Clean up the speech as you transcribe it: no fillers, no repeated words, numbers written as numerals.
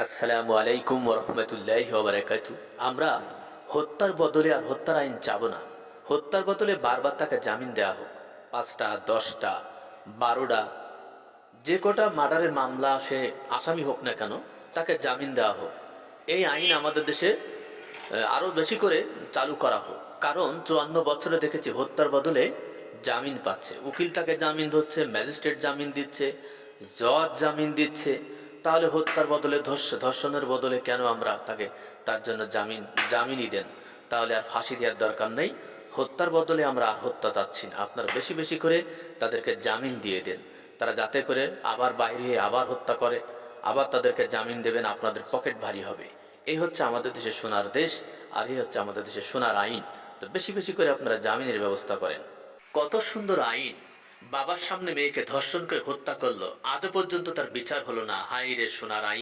আসসালামু আলাইকুম ওরহমতুল্লাহি ওবারাকাতু। আমরা হত্যার বদলে আর হত্যার আইন চাব না। হত্যার বদলে বারবার তাকে জামিন দেওয়া হোক, 5টা 10টা 12টা, যে কটা মার্ডারের মামলা সে আসামি হোক না কেন, তাকে জামিন দেওয়া হোক। এই আইন আমাদের দেশে আরও বেশি করে চালু করা হোক। কারণ 54 বছরে দেখেছি হত্যার বদলে জামিন পাচ্ছে, উকিল তাকে জামিন দিচ্ছে, ম্যাজিস্ট্রেট জামিন দিচ্ছে, জজ জামিন দিচ্ছে। তাহলে হত্যার বদলে ধর্ষণের বদলে কেন আমরা তাকে তার জন্য জামিনই দেন? তাহলে আর ফাঁসি দেওয়ার দরকার নেই। হত্যার বদলে আমরা আর হত্যা চাচ্ছি না। আপনারা বেশি বেশি করে তাদেরকে জামিন দিয়ে দেন, তারা যাতে করে আবার বাইরে হয়ে আবার হত্যা করে, আবার তাদেরকে জামিন দেবেন, আপনাদের পকেট ভারী হবে। এই হচ্ছে আমাদের দেশের সোনার দেশ, আর এই হচ্ছে আমাদের দেশের সোনার আইন। তো বেশি বেশি করে আপনারা জামিনের ব্যবস্থা করেন। কত সুন্দর আইন! বাবার সামনে মেয়েকে ধর্ষণ করে হত্যা করলো, আজও পর্যন্ত তার বিচার হলো না। হায় রে সোনার আইন!